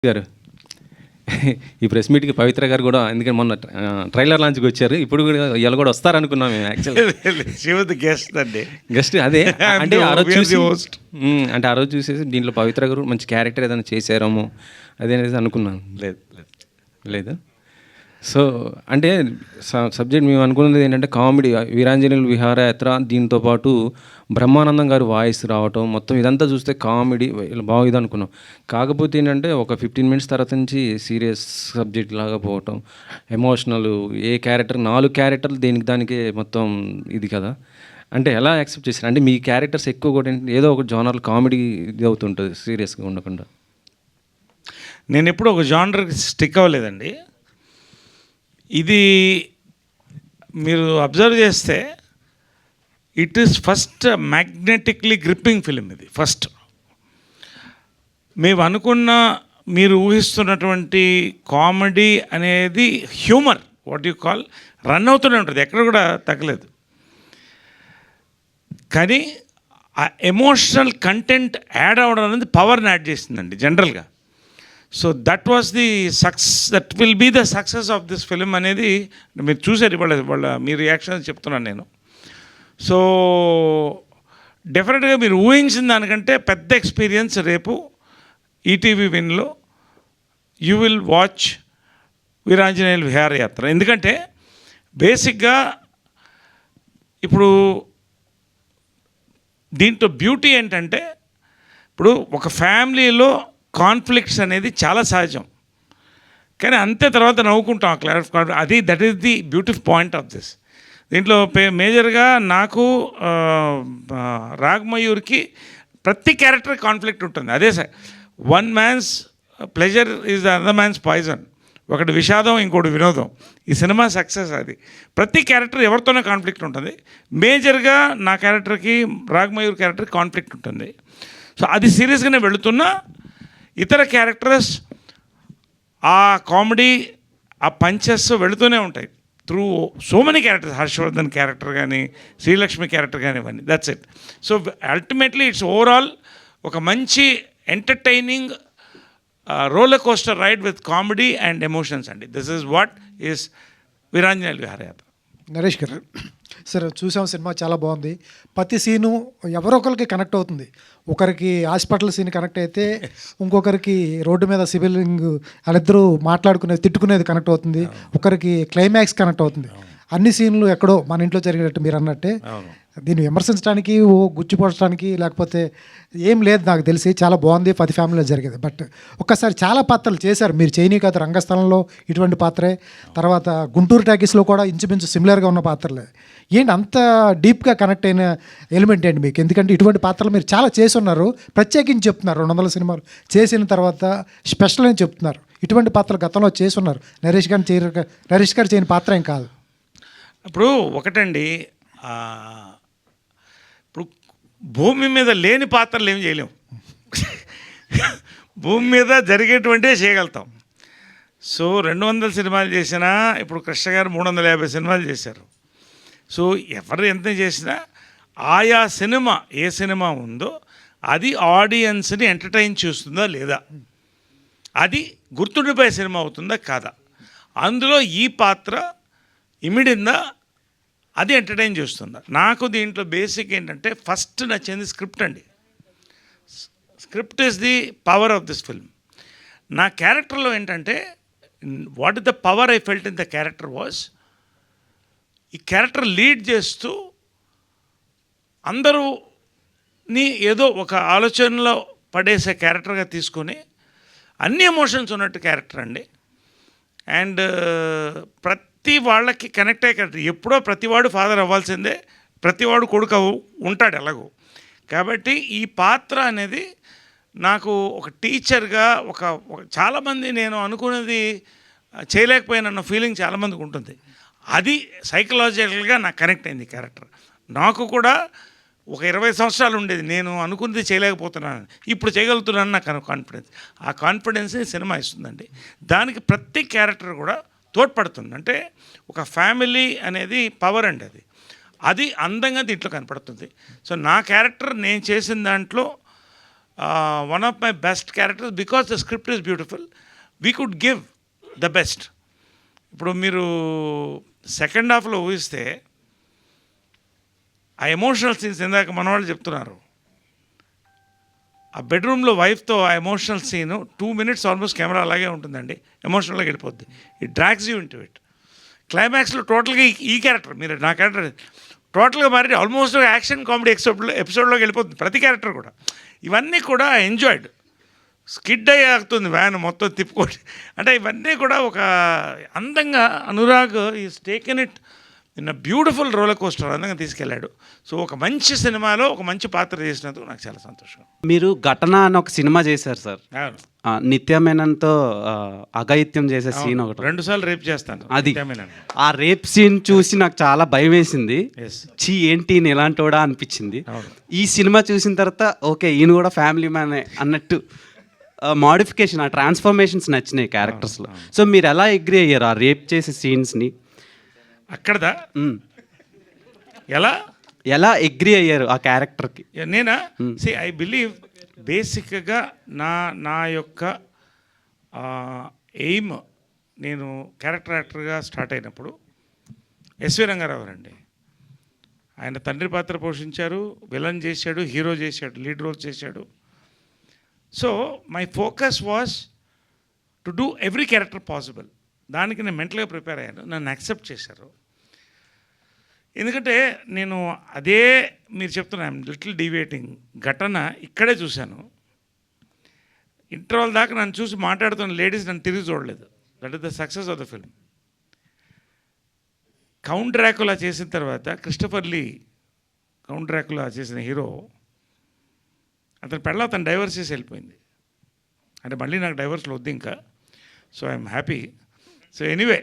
గారు ఈ ప్రెస్ మీట్కి పవిత్ర గారు కూడా ఎందుకంటే మొన్న ట్రైలర్ లాంచ్కి వచ్చారు. ఇప్పుడు కూడా ఇలా కూడా వస్తారనుకున్నాం మేము. యాక్చువల్లీ గెస్ట్ అండి, గెస్ట్ అదే అంటే ఆ రోజు చూసి అంటే ఆ రోజు చూసేసి దీంట్లో పవిత్ర గారు మంచి క్యారెక్టర్ ఏదైనా చేశారేమో అదే అనేది అనుకున్నాను. లేదు లేదు. సో అంటే సబ్జెక్ట్ మేము అనుకున్నది ఏంటంటే కామెడీ, వీరాంజనేయులు విహారయాత్ర, దీంతో పాటు బ్రహ్మానందం గారు వాయిస్ రావటం, మొత్తం ఇదంతా చూస్తే కామెడీ ఇలా బాగుంది అనుకున్నాం. కాకపోతే ఏంటంటే ఒక 15 మినిట్స్ తర్వాత నుంచి సీరియస్ సబ్జెక్ట్ లాగా పోవటం, ఎమోషనల్, ఏ క్యారెక్టర్ 4 క్యారెక్టర్లు దేనికి దానికే మొత్తం ఇది కదా. అంటే ఎలా యాక్సెప్ట్ చేశారు? అంటే మీ క్యారెక్టర్స్ ఎక్కువ కూడా ఏదో ఒక జోనర్లు కామెడీ ఇది అవుతుంటుంది సీరియస్గా ఉండకుండా. నేను ఎప్పుడు ఒక జానర్కి స్టిక్ అవ్వలేదండి. ఇది మీరు అబ్జర్వ్ చేస్తే it is first magnetically gripping film. ఇది ఫస్ట్ మేము అనుకున్న, మీరు ఊహిస్తున్నటువంటి కామెడీ అనేది humour what you call run అవుతూనే ఉంటుంది, ఎక్కడ కూడా తగ్గలేదు. కానీ ఆ ఎమోషనల్ కంటెంట్ యాడ్ అవ్వడం అనేది పవర్ని యాడ్ చేసిందండి జనరల్గా. So that was the that will be the success of this film అనేది మీరు చూసారు వాళ్ళ మీ రియాక్షన్ చెప్తున్నాను నేను. సో డెఫినెట్గా మీరు ఊహించిన దానికంటే పెద్ద ఎక్స్పీరియన్స్ రేపు ఈటీవీ విన్లో you will watch Veeranjaneyulu Viharayatra. ఎందుకంటే బేసిక్గా ఇప్పుడు దీంట్లో బ్యూటీ ఏంటంటే, ఇప్పుడు ఒక ఫ్యామిలీలో కాన్ఫ్లిక్ట్స్ అనేది చాలా సహజం, కానీ అంతే తర్వాత నవ్వుకుంటాం అది that is the beautiful point of this. దీంట్లో మేజర్గా నాకు రాగమయూర్కి ప్రతి క్యారెక్టర్ కాన్ఫ్లిక్ట్ ఉంటుంది. అదే sir, one man's pleasure is the other man's poison. ఒకటి విషాదం, ఇంకోటి వినోదం. ఈ సినిమా సక్సెస్ అది. ప్రతి క్యారెక్టర్ ఎవరితోనే కాన్ఫ్లిక్ట్ ఉంటుంది. మేజర్గా నా క్యారెక్టర్కి, రాగమయూర్ క్యారెక్టర్కి కాన్ఫ్లిక్ట్ ఉంటుంది. సో అది సీరియస్గానే వెళుతున్నా ఇతర క్యారెక్టర్స్ ఆ కామెడీ, ఆ పంచెస్ వెళుతూనే ఉంటాయి through so many characters. Harshavardhan character కానీ, శ్రీలక్ష్మి క్యారెక్టర్ కానీ, ఇవన్నీ that's it. So ultimately it's overall ఒక మంచి entertaining roller coaster ride with comedy and emotions అండి. This is what is Veeranjaneyulu Viharayatra. Naresh garu sir, చూసాం సినిమా చాలా బాగుంది. ప్రతి సీను ఎవరొకరికి కనెక్ట్ అవుతుంది. ఒకరికి హాస్పిటల్ సీన్ కనెక్ట్ అయితే ఇంకొకరికి రోడ్డు మీద సివిలింగ్ వాళ్ళిద్దరూ మాట్లాడుకునేది, తిట్టుకునేది కనెక్ట్ అవుతుంది. ఒకరికి క్లైమాక్స్ కనెక్ట్ అవుతుంది. అన్ని సీన్లు ఎక్కడో మన ఇంట్లో జరిగినట్టు మీరు అన్నట్టే. దీన్ని విమర్శించడానికి, ఓ గుచ్చిపోవడానికి లేకపోతే ఏం లేదు నాకు తెలిసి. చాలా బాగుంది, 10 ఫ్యామిలీలో జరిగేది. బట్ ఒక్కసారి చాలా పాత్రలు చేశారు మీరు. చేయని కాదు, రంగస్థలంలో ఇటువంటి పాత్రే, తర్వాత గుంటూరు టాకీస్లో కూడా ఇంచుమించు సిమిలర్గా ఉన్న పాత్రలే. ఏంటి అంత డీప్గా కనెక్ట్ అయిన ఎలిమెంట్ ఏంటి మీకు? ఎందుకంటే ఇటువంటి పాత్రలు మీరు చాలా చేసి ఉన్నారు, ప్రత్యేకించి చెప్తున్నారు. 200 సినిమాలు చేసిన తర్వాత స్పెషల్ అని చెప్తున్నారు. ఇటువంటి పాత్రలు గతంలో చేసి ఉన్నారు. నరేష్ గారు చేయని పాత్ర ఏం కాదు. ఇప్పుడు ఒకటండి, ఇప్పుడు భూమి మీద లేని పాత్రలు ఏమి చేయలేము. భూమి మీద జరిగేటువంటిదే చేయగలుగుతాం. సో 200 సినిమాలు చేసినా, ఇప్పుడు కృష్ణ గారు 350 సినిమాలు చేశారు. సో ఎవరు ఎంత చేసినా ఆయా సినిమా ఏ సినిమా ఉందో అది ఆడియన్స్ని ఎంటర్టైన్ చేస్తుందా లేదా, అది గుర్తుండిపోయే సినిమా అవుతుందా కాదా, అందులో ఈ పాత్ర ఇమిడిందా, అది ఎంటర్టైన్ చేస్తుందా. నాకు దీంట్లో బేసిక్ ఏంటంటే ఫస్ట్ నచ్చింది స్క్రిప్ట్ అండి. Script is the power of this film. నా క్యారెక్టర్లో ఏంటంటే what is the power I felt in the character was, ఈ క్యారెక్టర్ లీడ్ చేస్తూ అందరూని ఏదో ఒక ఆలోచనలో పడేసే క్యారెక్టర్గా తీసుకొని అన్ని ఎమోషన్స్ ఉన్నట్టు క్యారెక్టర్ అండి. అండ్ ప్రతి వాళ్ళకి కనెక్ట్ అయ్యే క్యారెక్టర్. ఎప్పుడో ప్రతివాడు ఫాదర్ అవ్వాల్సిందే, ప్రతివాడు కొడుకు ఉంటాడు ఎలాగో. కాబట్టి ఈ పాత్ర అనేది నాకు ఒక టీచర్గా ఒక చాలామంది నేను అనుకున్నది చేయలేకపోయానన్న ఫీలింగ్ చాలామందికి ఉంటుంది. అది సైకలాజికల్గా నాకు కనెక్ట్ అయింది క్యారెక్టర్. నాకు కూడా ఒక 20 సంవత్సరాలు ఉండేది, నేను అనుకున్నది చేయలేకపోతున్నాను, ఇప్పుడు చేయగలుగుతున్నాను నాకు కాన్ఫిడెన్స్. ఆ కాన్ఫిడెన్స్ని సినిమా ఇస్తుందండి. దానికి ప్రతి క్యారెక్టర్ కూడా తోడ్పడుతుంది. అంటే ఒక ఫ్యామిలీ అనేది పవర్ అండి, అది అందంగా దీంట్లో కనపడుతుంది. సో నా క్యారెక్టర్ నేను చేసిన దాంట్లో one of my best characters because the script is beautiful we could give the best. ఇప్పుడు మీరు సెకండ్ హాఫ్లో ఊహిస్తే ఆ ఎమోషనల్ సీన్స్ ఇందాక మన వాళ్ళు చెప్తున్నారు, ఆ బెడ్రూమ్లో వైఫ్తో ఆ emotional scene 2 minutes almost camera అలాగే ఉంటుందండి, ఎమోషనల్గా వెళ్ళిపోద్ది. It drags you into it. క్లైమాక్స్లో టోటల్గా ఈ క్యారెక్టర్, మీరు నా క్యారెక్టర్ టోటల్గా మారి ఆల్మోస్ట్ యాక్షన్ కామెడీ ఎపిసోడ్లోకి వెళ్ళిపోతుంది ప్రతి క్యారెక్టర్ కూడా. ఇవన్నీ కూడా ఎంజాయ్డ్. స్కిడ్ అయ్యాగుతుంది వ్యాన్ మొత్తం తిప్పుకొని, అంటే ఇవన్నీ కూడా ఒక అందంగా Anurag is taken it in beautiful roller coaster అందంగా తీసుకెళ్ళాడు. సో ఒక మంచి సినిమాలో ఒక మంచి పాత్ర చేసినందుకు నాకు చాలా సంతోషం. మీరు ఘటన అని ఒక సినిమా చేశారు సార్, నిత్య మేనన్తో అఘాయిత్యం చేసే సీన్ ఒకటి 2 సార్లు రేప్ చేస్తాను. అది ఆ రేప్ సీన్ చూసి నాకు చాలా భయం వేసింది. చీ ఏంటి ఈయన ఎలాంటోడా అనిపించింది. ఈ సినిమా చూసిన తర్వాత ఓకే ఈయన కూడా ఫ్యామిలీ మ్యానే అన్నట్టు మోడిఫికేషన్, ఆ ట్రాన్స్ఫర్మేషన్స్ నచ్చినాయి క్యారెక్టర్స్లో. సో మీరు ఎలా అగ్రీ అయ్యారు ఆ రేప్ చేసే సీన్స్ని? అక్కడదా ఎలా అగ్రీ అయ్యారు ఆ క్యారెక్టర్కి? నేనా ఐ బిలీవ్ బేసిక్గా నా యొక్క ఎయిమ్, నేను క్యారెక్టర్ యాక్టర్గా స్టార్ట్ అయినప్పుడు ఎస్వి రంగారావు అండి. ఆయన తండ్రి పాత్ర పోషించారు, విలన్ చేశాడు, హీరో చేశాడు, లీడ్ రోల్ చేశాడు. So my focus was to do every character possible. దానికి నేను మెంటల్గా ప్రిపేర్ అయ్యాను, నన్ను యాక్సెప్ట్ చేశారు. ఎందుకంటే నేను అదే మీరు చెప్తున్నా ఐఎమ్ లిటిల్ డీవియేటింగ్, ఘటన ఇక్కడే చూశాను. ఇంటర్వల్ దాకా నన్ను చూసి మాట్లాడుతున్న లేడీస్ నన్ను తిరిగి చూడలేదు. That is the success of the film. Count Dracula చేసిన తర్వాత క్రిస్టఫర్ లీ, కౌంట్ డ్రాకులా చేసిన హీరో, అతని పెళ్ళ అతను డైవర్స్ చేసి వెళ్ళిపోయింది. అంటే మళ్ళీ నాకు డైవర్స్లో వద్దు ఇంకా. So I'm happy. So anyway,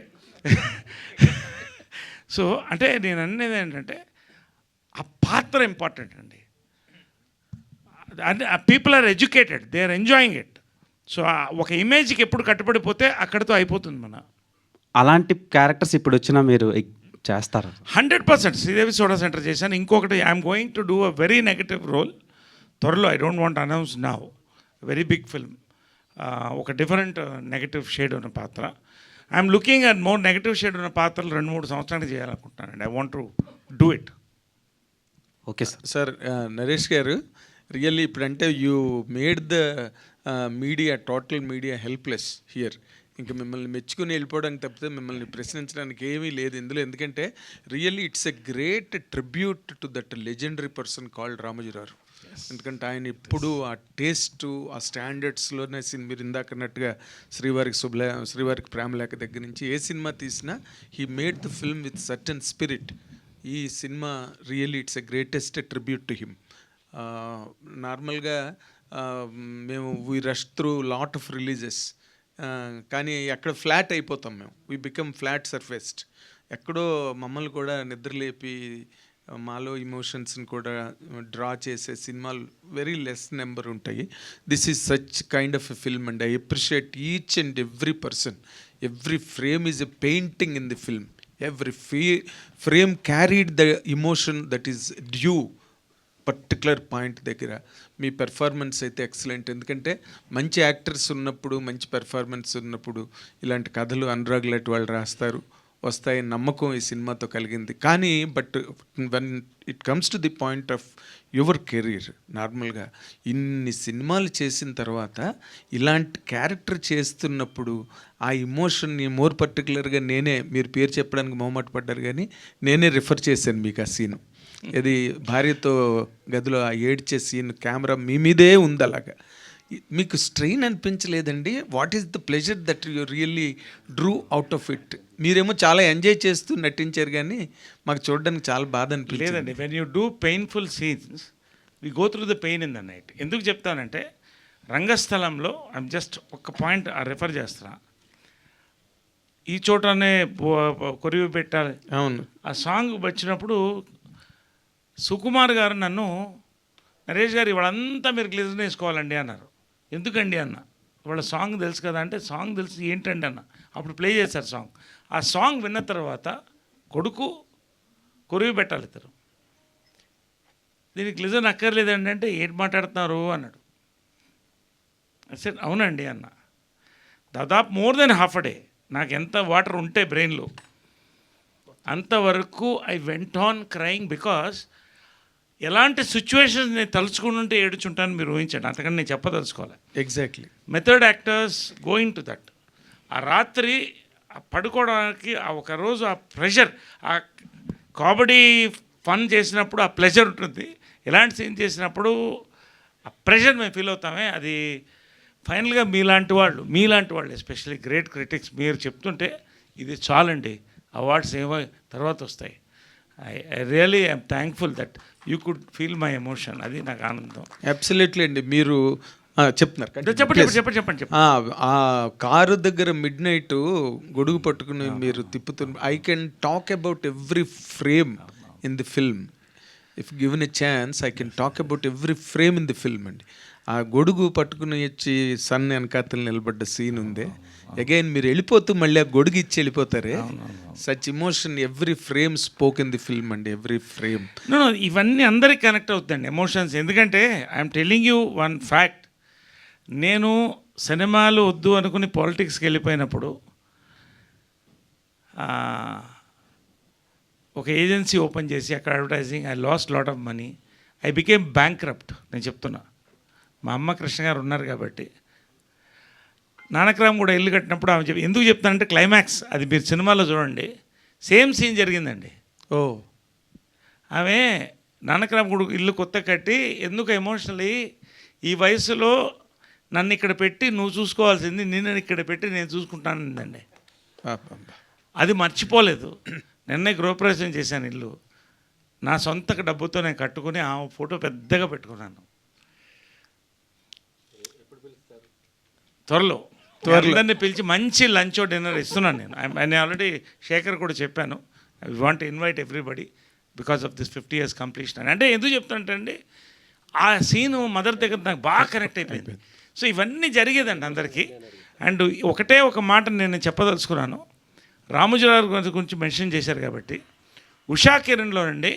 so అంటే నేను అనేది ఏంటంటే ఆ పాత్ర ఇంపార్టెంట్ అండి. ఆ people are educated, they are enjoying it. So ఒక ఇమేజ్కి ఎప్పుడు కట్టుబడిపోతే అక్కడితో అయిపోతుంది మన. అలాంటి క్యారెక్టర్స్ ఇప్పుడు వచ్చినా మీరు చేస్తారు? 100%. శ్రీదేవి సోడా సెంటర్ చేశాను. ఇంకొకటి I'm going to do a very negative role త్వరలో. I don't want announce now. Very big film, ఒక డిఫరెంట్ నెగటివ్ షేడ్ ఉన్న పాత్ర. I'm looking at more negative shade ఉన్న పాత్రలు 2-3 సంవత్సరానికి చేయాలనుకుంటున్నానండి. I want to do it. Okay sir. Sir Naresh garu, really ఇప్పుడంటే you made the media, total media helpless here. ఇంకా మిమ్మల్ని మెచ్చుకుని వెళ్ళిపోవడానికి తప్పితే మిమ్మల్ని ప్రశ్నించడానికి ఏమీ లేదు ఇందులో. ఎందుకంటే really it's a great tribute to that legendary person called Ramoji Rao. ఎందుకంటే ఆయన ఎప్పుడు ఆ టేస్ట్, ఆ స్టాండర్డ్స్లోనే మీరు ఇందాక అన్నట్టుగా శ్రీవారికి ప్రేమలేఖ దగ్గర నుంచి ఏ సినిమా తీసినా he made the film with certain spirit. ఈ సినిమా really it's a greatest tribute to him. నార్మల్గా మేము we rush through lot of releases, కానీ అక్కడ ఫ్లాట్ అయిపోతాం మేము. We become flat surfaced. ఎక్కడో మమ్మల్ని కూడా నిద్రలేపి మాలో ఎమోషన్స్ని కూడా డ్రా చేసే సినిమాలు వెరీ లెస్ నెంబర్ ఉంటాయి. This is such kind of a film and I appreciate each and every person. Every frame is a painting in the film. Every frame carried the emotion that is due particular point దగ్గర. మీ performance అయితే excellent. ఎందుకంటే మంచి actors ఉన్నప్పుడు, మంచి performance ఉన్నప్పుడు ఇలాంటి కథలు అనురాగ్ లాంటి వాళ్ళు రాస్తారు, వస్తాయి, నమ్మకం ఈ సినిమాతో కలిగింది. కానీ but one it comes to the point of your career, నార్మల్గా ఇన్ని సినిమాలు చేసిన తర్వాత ఇలాంటి క్యారెక్టర్ చేస్తున్నప్పుడు ఆ ఎమోషన్ని మోర్ పర్టికులర్గా మీరు పేరు చెప్పడానికి మొహమాట పడ్డారు, కానీ నేనే రిఫర్ చేశాను మీకు ఆ సీను. ఇది భార్యతో గదిలో ఆ ఏడ్చే సీన్, కెమెరా మీ మీదే ఉంది. అలాగా మీకు స్ట్రెయిన్ అనిపించలేదండి? What is the pleasure that you really drew out of it? మీరేమో చాలా ఎంజాయ్ చేస్తూ నటించారు, కానీ మాకు చూడడానికి చాలా బాధ అనిపించింది. లేదండి, when you do painful scenes we go through the pain in the night. ఎందుకు చెప్తానంటే రంగస్థలంలో ఐమ్ జస్ట్ ఒక పాయింట్ రెఫర్ చేస్తున్నా. ఈ చోటనే కొరివి పెట్టాలి, అవును, ఆ సాంగ్ వచ్చినప్పుడు సుకుమార్ గారు నన్ను, నరేష్ గారు ఇవాళంతా మీరు గ్లిజర్ వేసుకోవాలండి అన్నారు. ఎందుకండి అన్న, ఇవాళ సాంగ్ తెలుసు కదా అంటే, సాంగ్ తెలిసి ఏంటండి అన్న. అప్పుడు ప్లే చేశారు సాంగ్. ఆ సాంగ్ విన్న తర్వాత కొడుకు కొరివి పెట్టాలి ఇద్దరు. దీనికి గ్లిజర్ అక్కర్లేదండి అంటే, ఏంటి మాట్లాడుతున్నారు అన్నాడు. సార్ అవునండి అన్న, దాదాపు more than half a day నాకు ఎంత వాటర్ ఉంటే బ్రెయిన్లో అంతవరకు I went on crying, because ఎలాంటి సిచ్యువేషన్స్ నేను తలుచుకుంటుంటే ఏడుచుంటాను మీరు ఊహించండి, అంతకంటే నేను చెప్పదలుచుకోవాలి. Exactly. Method actors going to that. ఆ రాత్రి పడుకోవడానికి ఆ ఒక రోజు ఆ ప్రెషర్, ఆ కామెడీ ఫన్ చేసినప్పుడు ఆ ప్లెజర్ ఉంటుంది, ఎలాంటి సీన్ చేసినప్పుడు ఆ ప్రెషర్ మేము ఫీల్ అవుతామే. అది ఫైనల్గా మీలాంటి వాళ్ళు ఎస్పెషల్లీ గ్రేట్ క్రిటిక్స్ మీరు చెప్తుంటే ఇది చాలండి, అవార్డ్స్ ఏమో తర్వాత వస్తాయి. I really I'm thankful that you could feel my emotion. అది నాకు ఆనందం. అబ్సల్యూట్లీ అండి. మీరు చెప్తున్నారు చెప్పండి. ఆ కారు దగ్గర మిడ్ నైట్ గొడుగు పట్టుకుని మీరు తిప్పుతున్న I can talk about every frame in the film. If given a chance I can talk about every frame in the film అండి. ఆ గొడుగు పట్టుకుని వచ్చి సన్ వెనకాతలు నిలబడ్డ సీన్ ఉంది. అగైన్ మీరు వెళ్ళిపోతూ మళ్ళీ ఆ గొడుగు ఇచ్చి వెళ్ళిపోతారే, such emotion every frame spoke in the film అండి, ఎవ్రీ ఫ్రేమ్. ఇవన్నీ అందరికి కనెక్ట్ అవుతుందండి ఎమోషన్స్. ఎందుకంటే I'm telling you one fact, నేను సినిమాలు వద్దు అనుకుని పాలిటిక్స్కి వెళ్ళిపోయినప్పుడు ఒక ఏజెన్సీ ఓపెన్ చేసి అక్కడ advertising, I last lot of money, I became bankrupt. నేను చెప్తున్నా, మా అమ్మ కృష్ణ గారు ఉన్నారు కాబట్టి. నానక్రామ్ కూడా ఇల్లు కట్టినప్పుడు ఆమె ఎందుకు చెప్తానంటే క్లైమాక్స్ అది మీరు సినిమాలో చూడండి, సేమ్ సీన్ జరిగిందండి. ఓ ఆమె నానక్రామ్ కూడా ఇల్లు కొత్త కట్టి ఎందుకు ఎమోషనలీ ఈ వయసులో నన్ను ఇక్కడ పెట్టి నువ్వు చూసుకోవాల్సింది నిన్ను ఇక్కడ పెట్టి నేను చూసుకుంటానండి. అది మర్చిపోలేదు. నిన్నే గృహప్రవేశం చేశాను, ఇల్లు నా సొంత డబ్బుతో నేను కట్టుకుని ఆ ఫోటో పెద్దగా పెట్టుకున్నాను. త్వరలో అందరినీ పిలిచి మంచి లంచ్ డిన్నర్ ఇస్తున్నాను నేను ఆల్రెడీ శేఖర్ కూడా చెప్పాను, I want invite everybody because of this 50 years completion అని. అంటే ఎందుకు చెప్తానంటే అండి, ఆ సీను మదర్ దగ్గర నాకు బాగా కనెక్ట్ అయిపోయింది. సో ఇవన్నీ జరిగేదండి అందరికీ. అండ్ ఒకటే ఒక మాట నేను చెప్పదలుచుకున్నాను, రామోజీరావు గారి గురించి మెన్షన్ చేశారు కాబట్టి, ఉషా కిరణ్లో అండి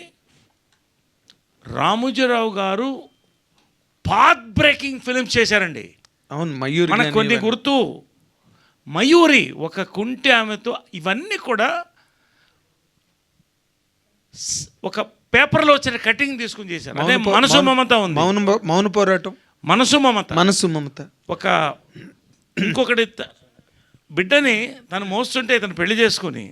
రామోజీరావు గారు పాత్ బ్రేకింగ్ ఫిల్మ్స్ చేశారండి. అవును, మయూరి మనకు కొన్ని గుర్తు, మయూరి ఒక కుంటి ఆమెతో, ఇవన్నీ కూడా ఒక పేపర్లో వచ్చిన కటింగ్ తీసుకుని చేశారు. అదే మనసు మమత ఉంది, మౌన పోరాటం, మనసు మమత. ఒక ఇంకొకటి బిడ్డని తను మోస్తుంటే తను పెళ్లి చేసుకుని,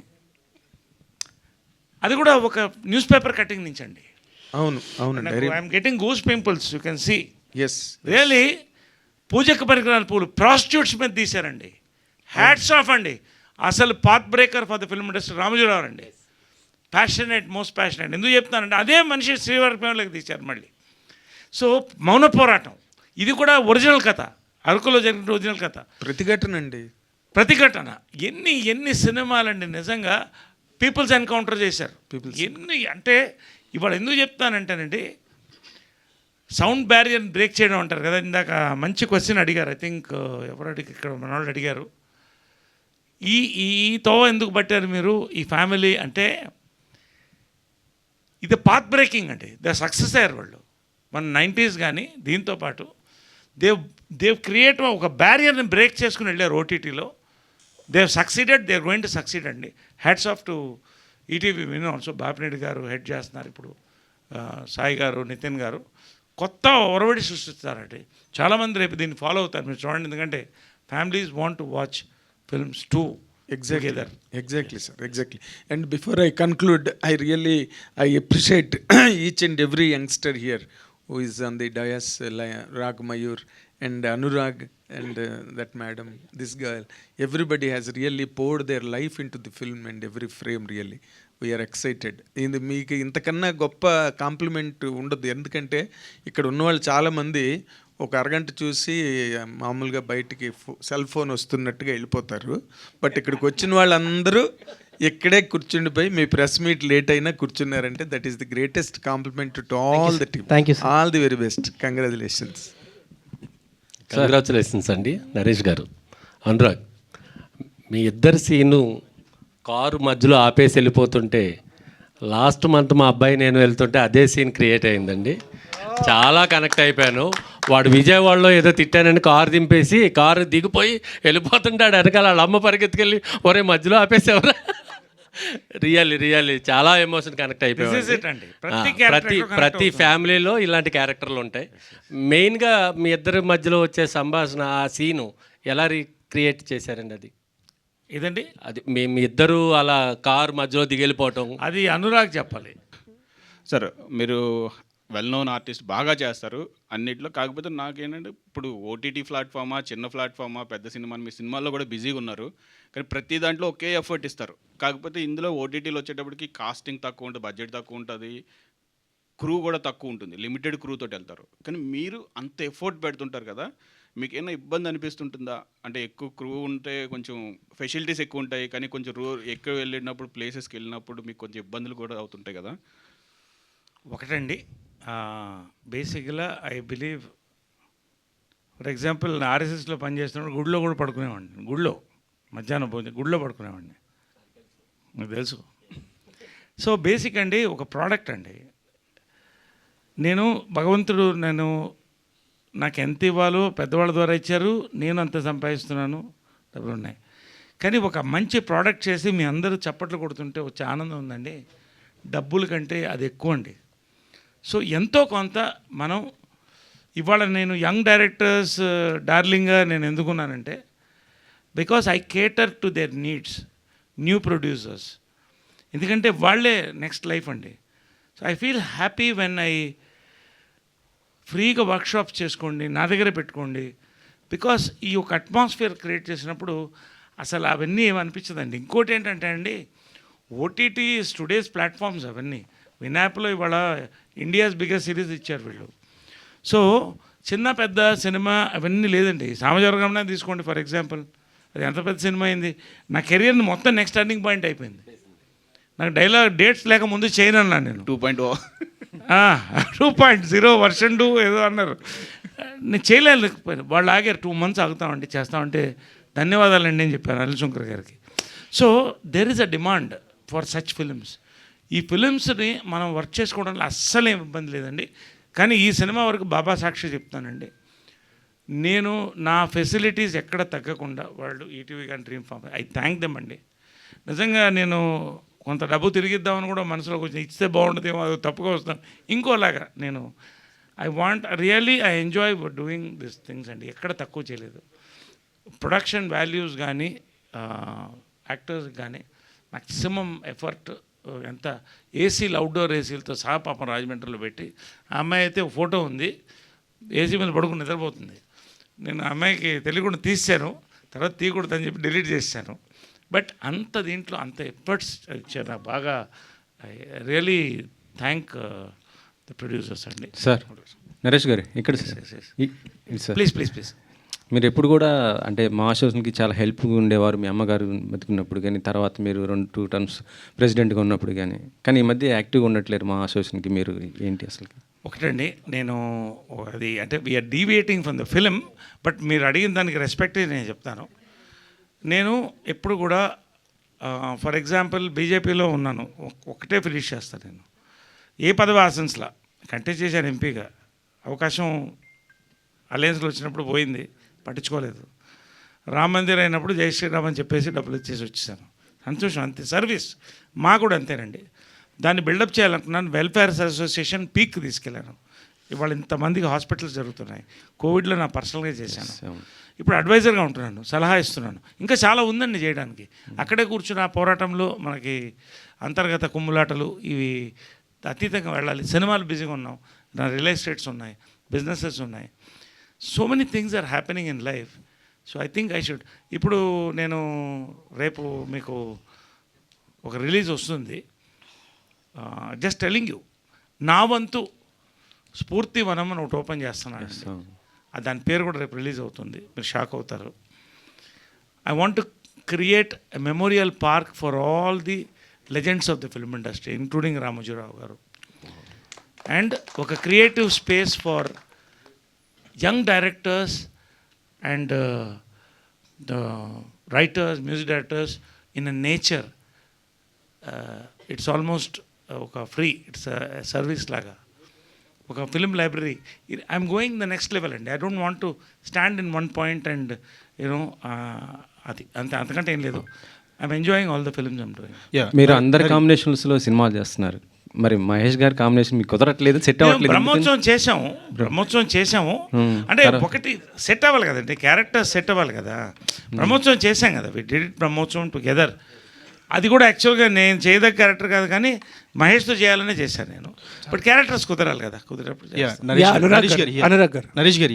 అది కూడా ఒక న్యూస్ పేపర్ కటింగ్ నుంచి అండి. అవునండి, I'm getting goose pimples, you can see. Yes really పూజకు పరికరాల పూలు ప్రాస్టిట్యూట్స్ మీద తీశారండి. హ్యాట్స్ ఆఫ్ అండి. అసలు path breaker for the film industry Ramoji Rao అండి. Passionate, most passionate. ఎందుకు చెప్తానంటే అదే మనిషి శ్రీవారిపేమలోకి తీశారు మళ్ళీ. సో మౌన పోరాటం ఇది కూడా ఒరిజినల్ కథ, అరకులో జరిగిన ఒరిజినల్ కథ. ప్రతిఘటన ఎన్ని సినిమాలండి నిజంగా పీపుల్స్ ఎన్కౌంటర్ చేశారు. ఎన్ని అంటే ఇవాళ ఎందుకు చెప్తానంటేనండి, సౌండ్ బ్యారియర్ బ్రేక్ చేయడం అంటారు కదా. ఇందాక మంచి క్వశ్చన్ అడిగారు, ఐ థింక్ ఎవరు ఇక్కడ మన వాళ్ళు అడిగారు, ఈ తోవ ఎందుకు పట్టారు మీరు ఈ ఫ్యామిలీ అంటే, ఇది పాత్ బ్రేకింగ్ అండి. దే సక్సెస్ అయ్యారు వాళ్ళు మన 90s కానీ. దీంతోపాటు దేవ్ క్రియేట్ ఒక బ్యారియర్ని బ్రేక్ చేసుకుని వెళ్ళారు ఓటీటీలో. They've succeeded, they are going to succeed అండి. Hats off to ETV Win also. Bapineedu garu head చేస్తున్నారు ఇప్పుడు, సాయి గారు, నితిన్ గారు కొత్త ఒరవడి సృష్టిస్తారండి. చాలామంది రేపు దీన్ని ఫాలో అవుతారు, మీరు చూడండి. ఎందుకంటే families want to watch films two. Exactly, sir. Exactly. And before I conclude, I appreciate each and every youngster here who is on the dais, Rag Mayur and Anurag and that madam, this girl. Everybody has really poured their life into the film and every frame really. We are excited. మీకు ఇంతకన్నా గొప్ప complement ఉండదు. ఎందుకంటే ఇక్కడ ఉన్నవాళ్ళు చాలామంది ఒక అరగంట చూసి మామూలుగా బయటికి సెల్ ఫోన్ వస్తున్నట్టుగా వెళ్ళిపోతారు. బట్ ఇక్కడికి వచ్చిన వాళ్ళందరూ ఇక్కడే కూర్చుండిపోయి మీ ప్రెస్ మీట్ లేట్ అయినా కూర్చున్నారంటే that is the greatest compliment to all the team. All the very best. Congratulations అండి నరేష్ గారు. అనురాగ్, మీ ఇద్దరు సీను కారు మధ్యలో ఆపేసి వెళ్ళిపోతుంటే లాస్ట్ మంత్ మా అబ్బాయి నేను వెళ్తుంటే అదే సీన్ క్రియేట్ అయిందండి. చాలా కనెక్ట్ అయిపోయాను. వాడు విజయవాడలో ఏదో తిట్టానని కారు దింపేసి కారు దిగిపోయి వెళ్ళిపోతుంటాడు వెనకాల వాళ్ళ అమ్మ పరిగెత్తుకెళ్ళి ఒరే మధ్యలో ఆపేసేవరా. రియల్లీ చాలా emotion connect This is it అయిపోయాయి. అండి. ప్రతి character ప్రతి కు connect ప్రతి అవుతుంది. ఫ్యామిలీలో ఇలాంటి క్యారెక్టర్లు ఉంటాయి. మెయిన్గా మీ ఇద్దరి మధ్యలో వచ్చే సంభాషణ ఆ సీను ఎలా క్రియేట్ చేశారండి? అది ఇదండి అది మీ ఇద్దరు అలా కారు మధ్యలో దిగెళ్ళిపోవటం. అది అనురాగ్ చెప్పాలి. సార్ మీరు వెల్ నోన్ ఆర్టిస్ట్ బాగా చేస్తారు అన్నిట్లో. కాకపోతే నాకేంటంటే ఇప్పుడు ఓటీటీ ప్లాట్ఫామా, చిన్న ప్లాట్ఫామా, పెద్ద సినిమా, మీ సినిమాల్లో కూడా బిజీగా ఉన్నారు. కానీ ప్రతి దాంట్లో ఒకే ఎఫర్ట్ ఇస్తారు. కాకపోతే ఇందులో ఓటీటీలో వచ్చేటప్పటికి కాస్టింగ్ తక్కువ ఉంటుంది, బడ్జెట్ తక్కువ ఉంటుంది, క్రూ కూడా తక్కువ ఉంటుంది, లిమిటెడ్ క్రూ తోటి వెళ్తారు. కానీ మీరు అంత ఎఫర్ట్ పెడుతుంటారు కదా, మీకు ఏమైనా ఇబ్బంది అనిపిస్తుంటుందా? అంటే ఎక్కువ క్రూ ఉంటే కొంచెం ఫెసిలిటీస్ ఎక్కువ ఉంటాయి, కానీ కొంచెం ఎక్కువ వెళ్ళినప్పుడు ప్లేసెస్కి వెళ్ళినప్పుడు మీకు కొంచెం ఇబ్బందులు కూడా అవుతుంటాయి కదా. ఒకటండి, బేసిక్గా ఐ బిలీవ్, ఫర్ ఎగ్జాంపుల్ ఆర్ఎస్ఎస్లో పనిచేస్తున్నప్పుడు గుడిలో కూడా పడుకునేవాడిని. గుడిలో మధ్యాహ్నం భోజనం గుడిలో పడుకునేవాడిని, మీకు తెలుసు. సో బేసిక్ అండి, ఒక ప్రోడక్ట్ అండి. భగవంతుడు నాకు ఎంత ఇవ్వాలో పెద్దవాళ్ళ ద్వారా ఇచ్చారు, నేను అంత సంపాదిస్తున్నాను, డబ్బులు ఉన్నాయి. కానీ ఒక మంచి ప్రోడక్ట్ చేసి మీ అందరూ చప్పట్లు కొడుతుంటే వచ్చే ఆనందం ఉందండి, డబ్బుల కంటే అది ఎక్కువ అండి. సో ఎంతో కొంత మనం ఇవాళ నేను యంగ్ డైరెక్టర్స్ డార్లింగ్గా నేను ఎందుకున్నానంటే, because I cater to their needs, new producers. ఎందుకంటే వాళ్ళే నెక్స్ట్ లైఫ్ అండి. So I feel happy when I ఫ్రీగా వర్క్షాప్స్ చేసుకోండి, నా దగ్గర పెట్టుకోండి. బికాస్ ఈ ఒక అట్మాస్ఫియర్ క్రియేట్ చేసినప్పుడు అసలు అవన్నీ ఏమనిపించదండి. ఇంకోటి ఏంటంటే అండి, ఓటీటీ టుడేస్ ప్లాట్ఫామ్స్ అవన్నీ. వినాప్లో ఇవాళ ఇండియాస్ బిగ్గెస్ట్ సిరీస్ ఇచ్చారు వీళ్ళు. సో చిన్న పెద్ద సినిమా అవన్నీ లేదండి. సామజవర్గంలో తీసుకోండి ఫర్ ఎగ్జాంపుల్, అది ఎంత పెద్ద సినిమా అయింది. నా కెరియర్ని మొత్తం నెక్స్ట్ టర్నింగ్ పాయింట్ అయిపోయింది. నాకు డేట్స్ లేక ముందు చేయను అన్నాను నేను. 2.0 2.0 వర్షన్ 2 ఏదో అన్నారు. నేను చేయలేకపోయాను. వాళ్ళు ఆగారు, 2 months ఆగుతామండి, చేస్తామంటే ధన్యవాదాలండి అని చెప్పాను అనిల్ శంకర్ గారికి. So there is a demand for such films. ఈ ఫిలిమ్స్ని మనం వర్క్ చేసుకోవడంలో అస్సలు ఏం ఇబ్బంది లేదండి. కానీ ఈ సినిమా వరకు బాబా సాక్షి చెప్తానండి, నేను నా ఫెసిలిటీస్ ఎక్కడ తగ్గకుండా వాళ్ళు ఈటీవీ కానీ dream farm, I thank them అండి. నిజంగా నేను కొంత డబ్బు తిరిగిద్దామని కూడా మనసులో కొంచెం ఇస్తే బాగుంటుందేమో, అది తప్పుగా వస్తాను ఇంకోలాగా. నేను I enjoy doing this things అండి. ఎక్కడ తక్కువ చేయలేదు. ప్రొడక్షన్ వాల్యూస్ కానీ యాక్టర్స్ కానీ మ్యాక్సిమం ఎఫర్ట్. ఎంత ఏసీలు, అవుట్డోర్ ఏసీలతో సహా పాపం రాజమండ్రిలో పెట్టి, ఆ అమ్మాయి అయితే ఒక ఫోటో ఉంది, ఏసీ మీద పడుకుని నిద్రపోతుంది. నేను ఆ అమ్మాయికి తెలియకుండా తీసాను, తర్వాత తీయకూడదని చెప్పి డిలీట్ చేశాను. బట్ అంత దీంట్లో అంత ఎఫర్ట్స్ ఇచ్చారు నాకు బాగా. I really thank the producers అండి. సార్ నరేష్ గారు ఇక్కడ సార్ ప్లీజ్ మీరు ఎప్పుడు కూడా అంటే మా అసోసియేషన్కి చాలా హెల్ప్గా ఉండేవారు, మీ అమ్మగారు బతుకున్నప్పుడు కానీ, తర్వాత మీరు 2 terms ప్రెసిడెంట్గా ఉన్నప్పుడు కానీ ఈ మధ్య యాక్టివ్గా ఉండట్లేరు మా అసోసియేషన్కి. మీరు ఏంటి అసలు? ఒకటండి, నేను అది అంటే we're deviating from the film, but మీరు అడిగిన దానికి రెస్పెక్ట్ నేను చెప్తాను. నేను ఎప్పుడు కూడా ఫర్ ఎగ్జాంపుల్ బీజేపీలో ఉన్నాను, ఒకటే ఫినిష్ చేస్తాను నేను. ఏ పదవి ఆశించలా, కంటెస్ట్ చేశాను ఎంపీగా. అవకాశం అలయన్స్లో వచ్చినప్పుడు పోయింది, పట్టించుకోలేదు. రామ మందిర్ అయినప్పుడు జై శ్రీరామ్ అని చెప్పేసి డబ్బులు ఇచ్చేసి వచ్చేసాను. సంతోషం, అంతే. సర్వీస్ మా కూడా అంతేనండి. దాన్ని బిల్డప్ చేయాలనుకున్నాను. వెల్ఫేర్ అసోసియేషన్ పీక్ తీసుకెళ్ళాను. ఇవాళ ఇంతమందికి హాస్పిటల్స్ జరుగుతున్నాయి. కోవిడ్లో నా పర్సనల్గా చేశాను. ఇప్పుడు అడ్వైజర్గా ఉంటున్నాను, సలహా ఇస్తున్నాను. ఇంకా చాలా ఉందండి చేయడానికి. అక్కడే కూర్చున్న ఆ పోరాటంలో మనకి అంతర్గత కుమ్ములాటలు ఇవి అతీతంగా వెళ్ళాలి. సినిమాలు బిజీగా ఉన్నాం, నా రియల్ ఎస్టేట్స్ ఉన్నాయి, బిజినెసెస్ ఉన్నాయి. So many things are happening in life. So I think I should. ఇప్పుడు నేను రేపు మీకు ఒక రిలీజ్ వస్తుంది, జస్ట్ టెల్లింగ్ యూ, నా వంతు స్ఫూర్తి వనం అని ఒకటి ఓపెన్ చేస్తున్నాను. దాని పేరు కూడా రేపు రిలీజ్ అవుతుంది, మీరు షాక్ అవుతారు. I want to create a memorial park for all the legends of the film industry, including Ramoji Rao garu. And ఒక creative space for young directors and the writers, music directors in a nature. It's almost ఒక free, it's service లాగా. ఒక film library. I'm going the next level అండి. I don't want to stand in one point and you know అది అంతకంటే ఏం లేదు. I'm enjoying all the films I'm doing. మీరు అందరి కాంబినేషన్స్లో సినిమాలు చేస్తున్నారు, మరి మహేష్ గారి కాంబినేషన్ మీకు కుదరట్లేదు, సెట్ అవ్వట్లేదు. బ్రహ్మోత్సవం చేసాము అంటే ఒకటి సెట్ అవ్వాలి కదండి, క్యారెక్టర్ సెట్ అవ్వాలి కదా. బ్రహ్మోత్సవం చేశాం కదా, we did it Brahmotsavam together. అది కూడా యాక్చువల్గా నేను చేయదగ్గ క్యారెక్టర్ కాదు, కానీ మహేష్తో చేయాలనే చేశాను నేను. బట్ క్యారెక్టర్స్ కుదరాలి కదా, కుదిరేప్పుడు నరేష్ గారు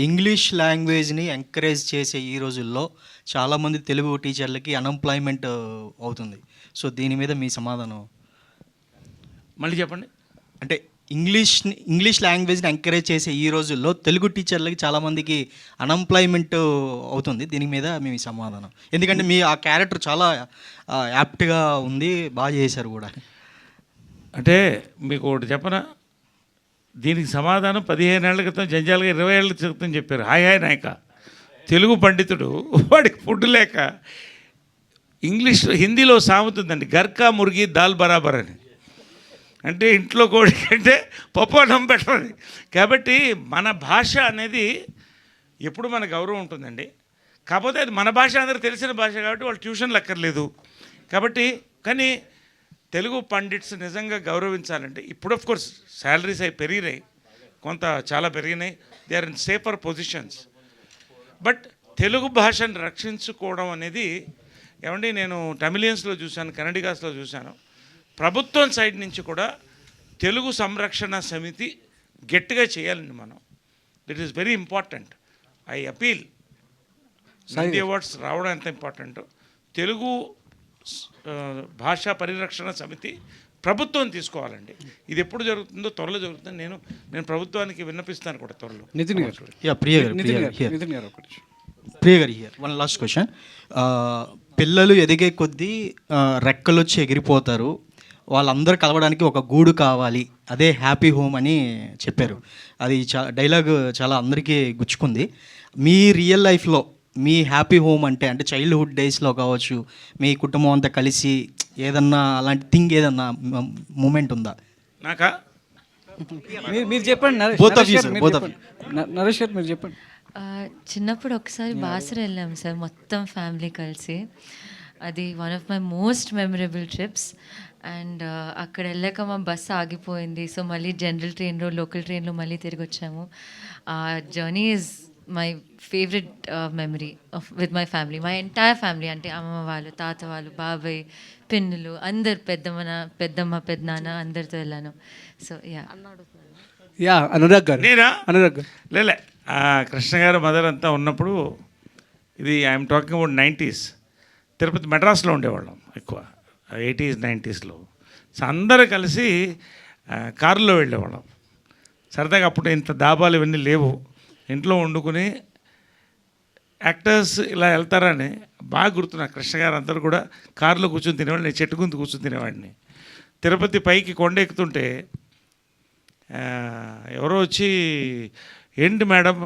ఇంగ్లీష్ లాంగ్వేజ్ని ఎంకరేజ్ చేసే ఈ రోజుల్లో చాలామంది తెలుగు టీచర్లకి అన్ఎంప్లాయ్మెంట్ అవుతుంది. సో దీని మీద మీ సమాధానం? మళ్ళీ చెప్పండి. అంటే ఇంగ్లీష్ లాంగ్వేజ్ని ఎంకరేజ్ చేసే ఈ రోజుల్లో తెలుగు టీచర్లకి చాలామందికి అన్ఎంప్లాయ్మెంట్ అవుతుంది. దీని మీద మీ సమాధానం? ఎందుకంటే మీ ఆ క్యారెక్టర్ చాలా యాప్ట్గా ఉంది, బాగా చేశారు కూడా. అంటే మీకు ఒకటి చెప్పనా, దీనికి సమాధానం 15 ఏళ్ల క్రితం జంజాలుగా 20 ఏళ్ల క్రితం చెప్పారు. హాయ్ నాయక, తెలుగు పండితుడు వాడికి ఫుడ్ లేక హిందీలో సామెత ఉందండి, గర్కా మురిగి దాల్ బరాబర్ అని. అంటే ఇంట్లో కోడి కంటే పప్పు అన్నం బెటర్ అని. కాబట్టి మన భాష అనేది ఎప్పుడు మన గౌరవం ఉంటుందండి. కాకపోతే అది మన భాష అందరూ తెలిసిన భాష కాబట్టి వాళ్ళు ట్యూషన్లు అక్కర్లేదు. కాబట్టి కానీ తెలుగు పండిట్స్ నిజంగా గౌరవించాలంటే ఇప్పుడు ఆఫ్ కోర్స్ శాలరీస్ అవి పెరిగినాయి, కొంత చాలా పెరిగినాయి, they are in safer positions. But Telugu భాషను రక్షించుకోవడం అనేది ఏమండి, నేను తమిళియన్స్లో చూశాను, కన్నడిగాస్లో చూశాను. ప్రభుత్వం సైడ్ నుంచి కూడా తెలుగు సంరక్షణ సమితి గట్టిగా చేయాలండి మనం. That is very important. I appeal, Nandi awards రావడం ఎంత ఇంపార్టెంట్. తెలుగు భాషా పరిరక్షణ సమితి ప్రభుత్వం తీసుకోవాలండి. ఇది ఎప్పుడు జరుగుతుందో త్వరలో జరుగుతుంది. నేను ప్రభుత్వానికి విన్నపిస్తాను కూడా త్వరలో. నితిన్ గారు, ప్రియ గారు హియర్ వన్ లాస్ట్ క్వశ్చన్. పిల్లలు ఎదిగే కొద్దీ రెక్కలు వచ్చి ఎగిరిపోతారు, వాళ్ళందరూ కలవడానికి ఒక గూడు కావాలి, అదే హ్యాపీ హోమ్ అని చెప్పారు. అది డైలాగ్ చాలా అందరికీ గుచ్చుకుంది. మీ రియల్ లైఫ్లో మీ హ్యాపీ హోమ్ అంటే చైల్డ్హుడ్ డేస్లో కావచ్చు, మీ కుటుంబం అంతా కలిసి ఏదన్నా అలాంటి థింగ్ ఏదన్నా మూమెంట్ ఉందా? నాకా? మీరు చెప్పండి నరేష్ గారు, మీరు చెప్పండి. చిన్నప్పుడు ఒకసారి బాసర వెళ్ళాం సార్, మొత్తం ఫ్యామిలీ కలిసి. అది one of my most memorable trips. And అక్కడ వెళ్ళాక మా బస్సు ఆగిపోయింది. సో మళ్ళీ జనరల్ ట్రైన్లో, లోకల్ ట్రైన్లో మళ్ళీ తిరిగి వచ్చాము. ఆ journey is my favourite memory with my family, my entire family. అంటే అమ్మమ్మ వాళ్ళు, తాత వాళ్ళు, బాబాయ్, పిన్నులు, అందరు, పెద్దమ్మ, పెద్దనాన్న, అందరితో వెళ్ళాను. సో అనురాగ్ గారు. లేలే, కృష్ణ గారు మదర్ అంతా ఉన్నప్పుడు, ఇది I'm talking about 90s. Tirupati మెడ్రాస్లో ఉండేవాళ్ళం ఎక్కువ, 80s 90sలో. సో అందరూ కలిసి కారులో వెళ్ళేవాళ్ళం సరదాగా. అప్పుడు ఇంత దాబాలు ఇవన్నీ లేవు, ఇంట్లో వండుకుని యాక్టర్స్ ఇలా వెళ్తారని బాగా గుర్తు నాకు. కృష్ణ గారు అందరూ కూడా కారులో కూర్చొని తినేవాళ్ళు, నేను చెట్టు గుంతు కూర్చొని తినేవాడిని. తిరుపతి పైకి కొండ ఎక్కుతుంటే ఎవరో వచ్చి, ఏంటి మేడం,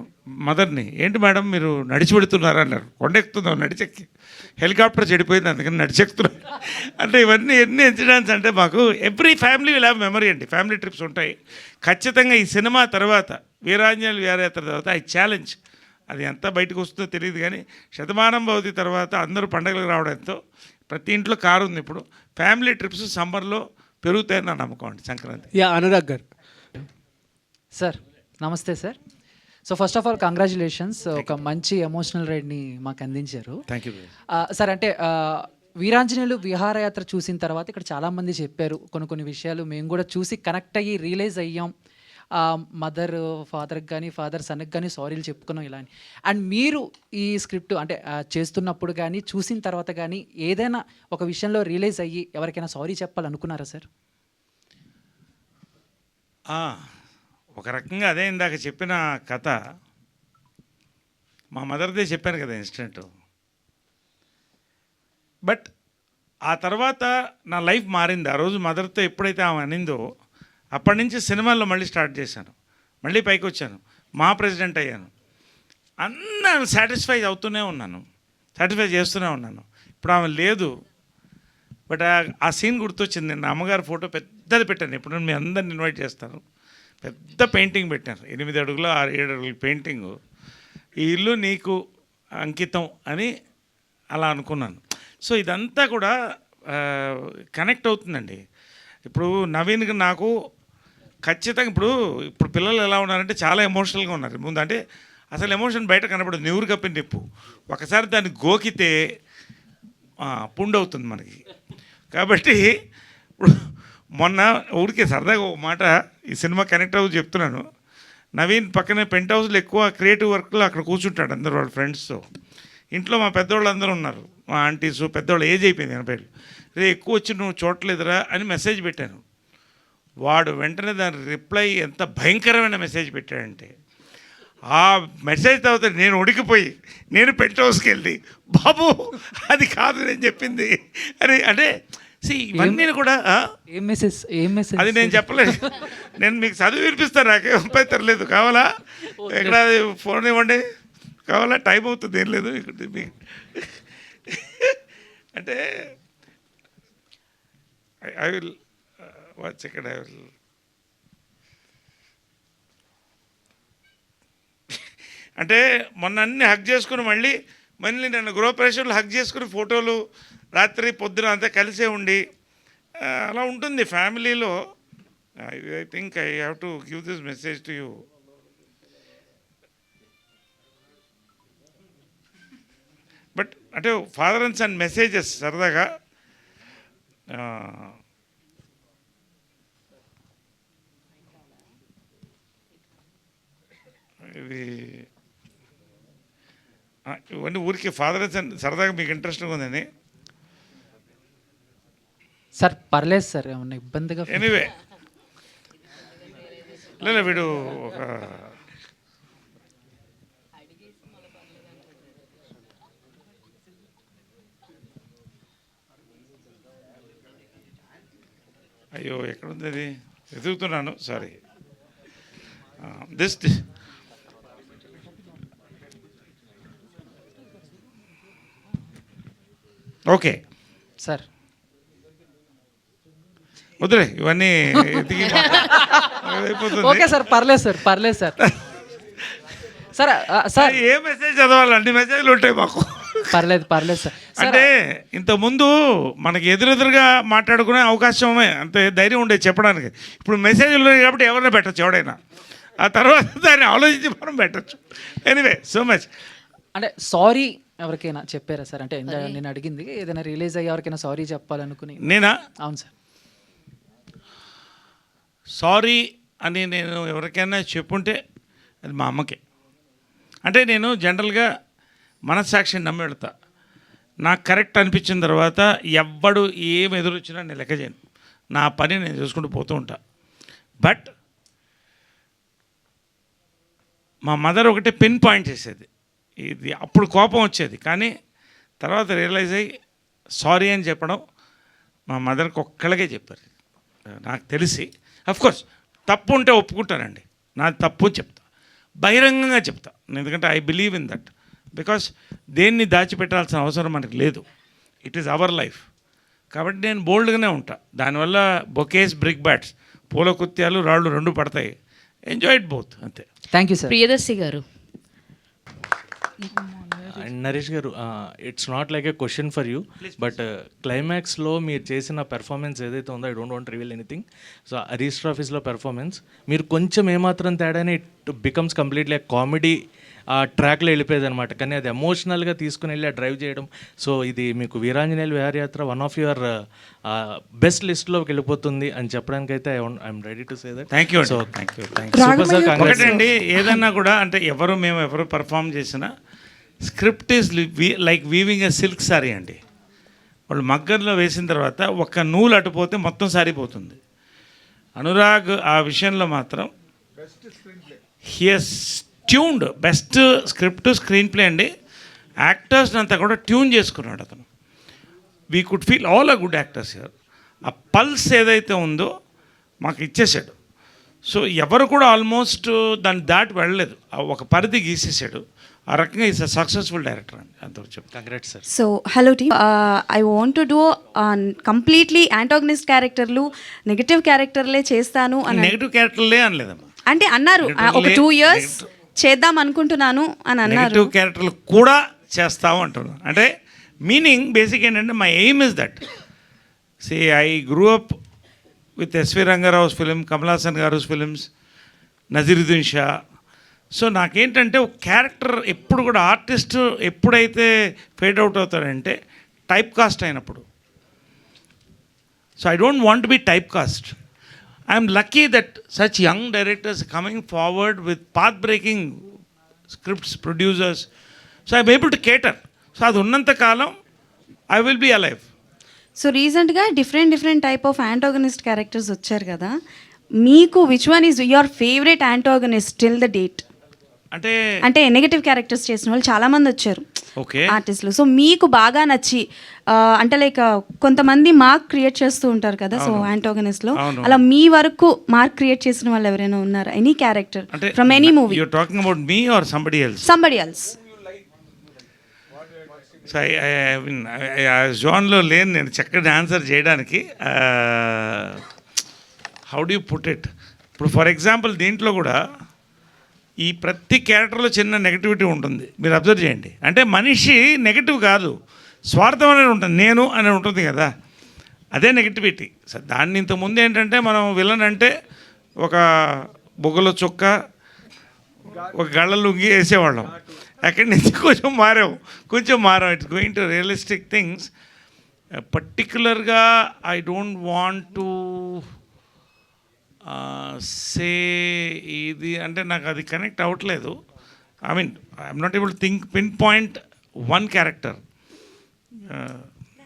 మదర్ని, ఏంటి మేడం మీరు నడిచి పెడుతున్నారు అన్నారు. కొండ ఎక్కుతుందాం నడిచెక్కి, హెలికాప్టర్ చెడిపోయింది అందుకని నడిచెక్కుతున్నాం. అంటే ఇవన్నీ ఎన్ని ఇన్సిడెంట్స్ అంటే మాకు every family will have memory అండి. ఫ్యామిలీ ట్రిప్స్ ఉంటాయి ఖచ్చితంగా. ఈ సినిమా తర్వాత, వీరాంజనేయులు విహారయాత్ర తర్వాత ఐ ఛాలెంజ్, అది ఎంత బయటకు వస్తుందో తెలియదు కానీ, శతమానం భవతి తర్వాత అందరూ పండుగలకు రావడంతో ప్రతి ఇంట్లో కారు ఉంది ఇప్పుడు. ఫ్యామిలీ ట్రిప్స్ సమ్మర్లో పెరుగుతాయని నా నమ్మకం అండి. సంక్రాంతి. అనురాగ్ గారు. సార్ నమస్తే sir. So first of all congratulations, ఒక మంచి ఎమోషనల్ రైడ్ని మాకు అందించారు. Thank you sir. అంటే వీరాంజనేయులు విహారయాత్ర చూసిన తర్వాత ఇక్కడ చాలామంది చెప్పారు కొన్ని విషయాలు, మేము కూడా చూసి కనెక్ట్ అయ్యి రియలైజ్ అయ్యాం. మదర్ ఫాదర్కి కానీ, ఫాదర్ సన్కి కానీ సారీలు చెప్పుకున్నాం ఇలా అని. అండ్ మీరు ఈ స్క్రిప్ట్ అంటే చేస్తున్నప్పుడు కానీ, చూసిన తర్వాత కానీ ఏదైనా ఒక విషయంలో రియలైజ్ అయ్యి ఎవరికైనా సారీ చెప్పాలనుకున్నారా సార్? ఒక రకంగా అదే ఇందాక చెప్పిన కథ, మా మదర్దే చెప్పాను కదా ఇన్సిడెంట్. బట్ ఆ తర్వాత నా లైఫ్ మారింది. ఆ రోజు మదర్తో ఎప్పుడైతే ఆమె అనిందో అప్పటి నుంచి సినిమాల్లో మళ్ళీ స్టార్ట్ చేశాను, మళ్ళీ పైకి వచ్చాను, మా ప్రెసిడెంట్ అయ్యాను. అన్నీ సాటిస్ఫై అవుతూనే ఉన్నాను, సాటిస్ఫై చేస్తూనే ఉన్నాను. ఇప్పుడు ఆమె లేదు. బట్ ఆ సీన్ గుర్తొచ్చింది. నేను అమ్మగారి ఫోటో పెద్దది పెట్టాను, ఎప్పుడు మీ అందరిని ఇన్వైట్ చేస్తాను. పెద్ద పెయింటింగ్ పెట్టారు, 8 అడుగుల 7 అడుగుల పెయింటింగు. ఈ ఇల్లు నీకు అంకితం అని అలా అనుకున్నాను. సో ఇదంతా కూడా కనెక్ట్ అవుతుందండి. ఇప్పుడు నవీన్కి నాకు ఖచ్చితంగా ఇప్పుడు పిల్లలు ఎలా ఉన్నారంటే చాలా ఎమోషనల్గా ఉన్నారు. ముందు అంటే అసలు ఎమోషన్ బయట కనపడదు, నివురు కప్పిన నిప్పు. ఒకసారి దాన్ని గోకితే పుండు అవుతుంది మనకి. కాబట్టి ఇప్పుడు మొన్న ఊరికే సరదాగా ఒక మాట ఈ సినిమా కనెక్ట్ అవ్వ చెప్తున్నాను. నవీన్ పక్కనే పెంట్ హౌస్లో ఎక్కువ క్రియేటివ్ వర్క్లో అక్కడ కూర్చుంటాడు అందరు వాళ్ళ ఫ్రెండ్స్తో. ఇంట్లో మా పెద్దవాళ్ళు అందరూ ఉన్నారు, మా ఆంటీసు పెద్దవాళ్ళు, ఏజ్ అయిపోయింది 80. రే ఎక్కువ వచ్చి నువ్వు చూడలేదురా అని మెసేజ్ పెట్టాను. వాడు వెంటనే దాని రిప్లై ఎంత భయంకరమైన మెసేజ్ పెట్టాడంటే, ఆ మెసేజ్ తర్వాత నేను ఉడికిపోయి నేను పెంట్ హౌస్కి వెళ్ళి బాబు అది కాదు నేను చెప్పింది అని. అంటే ఇవన్నీ కూడా ఏం మెసేజ్ అది నేను చెప్పలేదు. నేను మీకు చదివి వినిపిస్తాను, నాకేం లేదు. కావాలా? ఎక్కడ ఫోన్ ఇవ్వండి, కావాలా? టైం అవుతుంది, ఏం లేదు అంటే ఐ విల్ వాచ్ ఇక్కడ. ఐ విల్ అంటే మొన్న అన్నీ హగ్ చేసుకుని మళ్ళీ నన్ను గృహప్రవేశంలో హగ్ చేసుకుని ఫోటోలు రాత్రి పొద్దున అంతా కలిసే ఉండి అలా ఉంటుంది ఫ్యామిలీలో. I think I have to give this message to you. But అంటే ఫాదర్ అండ్ సన్ మెసేజెస్ సరదాగా ఇది ఇవన్నీ ఊరికి ఫాదర్ అండ్ సన్ సరదాగా మీకు ఇంట్రెస్ట్గా ఉందని. సార్ పర్లేదు సార్, ఏమన్నా ఇబ్బందిగా? ఎనీవే లేదు వీడు ఒక అయ్యో ఎక్కడుంది అది, వెతుకుతున్నాను, సారీ. దిస్ ఓకే సార్ వద్దులే ఇవన్నీ ఎతికి అయిపోతుంది. ఓకే సార్, పర్లేదు సార్, పర్లేదు సార్. సార్ సార్ ఏ మెసేజ్ చదవాలి, అన్ని మెసేజ్లు ఉంటాయి మాకు. పర్లేదు సార్. అంటే ఇంతకుముందు మనకి ఎదురెదురుగా మాట్లాడుకునే అవకాశమే, అంతే ధైర్యం ఉండేది చెప్పడానికి. ఇప్పుడు మెసేజ్లు ఉన్నాయి కాబట్టి ఎవరైనా పెట్టచ్చు, ఎవడైనా. ఆ తర్వాత దాన్ని ఆలోచించి మనం పెట్టచ్చు. Anyway so much. అంటే సారీ ఎవరికైనా చెప్పారా సార్? అంటే నేను అడిగింది ఏదైనా రిలీజ్ అయ్యి ఎవరికైనా సారీ చెప్పాలనుకుని. నేనా? అవును సార్. సారీ అని నేను ఎవరికైనా చెప్పుంటే అది మా అమ్మకే. అంటే నేను జనరల్గా మనస్సాక్షిని నమ్మి వెళ్తా. నాకు కరెక్ట్ అనిపించిన తర్వాత ఎవ్వడు ఏం ఎదురొచ్చినా నేను లెక్క చేయను, నా పని నేను చూసుకుంటూ పోతూ ఉంటా. బట్ మా మదర్ ఒకటే పిన్ పాయింట్ చేసేది, ఇది అప్పుడు కోపం వచ్చేది, కానీ తర్వాత రియలైజ్ అయ్యి సారీ అని చెప్పడం మా మదర్కి ఒక్కళ్ళకే చెప్పారు. నాకు తెలిసి అఫ్కోర్స్ తప్పు ఉంటే ఒప్పుకుంటానండి, నాది తప్పు చెప్తా, బహిరంగంగా చెప్తా. ఎందుకంటే I believe in that. Because దేన్ని దాచిపెట్టాల్సిన అవసరం మనకి లేదు, ఇట్ ఈస్ అవర్ లైఫ్. కాబట్టి నేను బోల్డ్గానే ఉంటా. దానివల్ల బొకేస్, బ్రిక్ బ్యాట్స్, పూల కుత్యాలు, రాళ్ళు రెండు పడతాయి. ఎంజాయ్ ఇట్ బోత్, అంతే. Thank you sir. Priyadarshi garu. And Naresh garu, it's not like a question for you, but క్లైమాక్స్లో మీరు చేసిన పెర్ఫార్మెన్స్ ఏదైతే ఉందో, I don't want reveal anything. So register ఆఫీస్లో పెర్ఫార్మెన్స్ మీరు కొంచెం ఏమాత్రం తేడానే ఇట్ బికమ్స్ కంప్లీట్లీ కామెడీ ట్రాక్లో వెళ్ళిపోయేది అనమాట. కానీ అది ఎమోషనల్గా తీసుకుని వెళ్ళి డ్రైవ్ చేయడం. సో ఇది మీకు Veeranjaneyulu Viharayatra one of your best లిస్ట్లోకి వెళ్ళిపోతుంది అని చెప్పడానికి అయితే I'm ready to say that. Thank you. So thank you. Super sir. ఒకటండి, ఏదన్నా కూడా అంటే మేము ఎవరు పర్ఫామ్ చేసినా script is like weaving a silk sari అండి. వాళ్ళు మగ్గర్లో వేసిన తర్వాత ఒక్క నూలు అటుపోతే మొత్తం సారిపోతుంది. అనురాగ్ ఆ విషయంలో మాత్రం he has tuned, best script screenplay అండి. యాక్టర్స్ని అంతా కూడా ట్యూన్ చేసుకున్నాడు అతను. We could feel all a good actors here. ఆ పల్స్ ఏదైతే ఉందో మాకు ఇచ్చేసాడు. సో ఎవరు కూడా ఆల్మోస్ట్ దాన్ని దాటి వెళ్ళలేదు, ఒక పరిధి గీసేసాడు. ఆ రకంగా ఈజ్ అ సక్సెస్ఫుల్ డైరెక్టర్ అండి, అంతవరకు చెప్పు. Congrats sir. So hello team, I want to do completely antagonist క్యారెక్టర్లు, నెగటివ్ క్యారెక్టర్లే చేస్తాను అని. నెగటివ్ క్యారెక్టర్లే అనలేదమ్మా, అంటే అన్నారు ఒక 2 years చేద్దాం అనుకుంటున్నాను అని అన్నారు. నెగిటివ్ క్యారెక్టర్లు కూడా చేస్తావు అంటున్నాను. అంటే మీనింగ్ బేసిక్ ఏంటంటే my aim is that. See I grew up with SV Ranga Rao's film, Kamal Haasan garu films, Naziruddin Shah. So నాకేంటంటే ఒక క్యారెక్టర్ ఎప్పుడు కూడా ఆర్టిస్ట్ ఎప్పుడైతే ఫేడ్ అవుట్ అవుతాడంటే టైప్ కాస్ట్ అయినప్పుడు. So I don't want be type cast. I'm lucky that such young directors coming forward with path breaking scripts, producers. So I'm able to cater. So అది ఉన్నంతకాలం I will be alive. So రీసెంట్గా different type of antagonist characters వచ్చారు కదా, మీకు which one is your favourite antagonist till the date? అంటే negative characters చేసిన వాళ్ళు చాలామంది వచ్చారు ఆర్టిస్టులు. సో మీకు బాగా నచ్చి అంటే లైక్ కొంతమంది మార్క్ క్రియేట్ చేస్తూ ఉంటారు కదా, సో యాంటాగనిస్ట్లో అలా మీ వరకు మార్క్ క్రియేట్ చేసిన వాళ్ళు ఎవరైనా ఉన్నారా? Any character from any movie? You are talking about me or somebody else? Somebody else. So జోన్లో లేని నేను చక్కటి ఆన్సర్ చేయడానికి. How do you put it? ఇప్పుడు ఫర్ ఎగ్జాంపుల్ దీంట్లో కూడా ఈ ప్రతి క్యారెక్టర్లో చిన్న నెగటివిటీ ఉంటుంది. మీరు అబ్జర్వ్ చేయండి. అంటే మనిషి నెగటివ్ కాదు, స్వార్థం అనేది ఉంటుంది, నేను అనేది ఉంటుంది కదా, అదే నెగటివిటీ. సో దాన్ని ఇంతకుముందు ఏంటంటే మనం విలన్ అంటే ఒక బొగ్గల చొక్క, ఒక గళ్ళ లుంగి వేసేవాళ్ళం. అక్కడి నుంచి కొంచెం మారాం. It's going to realistic things. పర్టికులర్గా I don't want to say ఇది అంటే నాకు అది కనెక్ట్ అవ్వట్లేదు. I mean I'm not able to think pin point one character.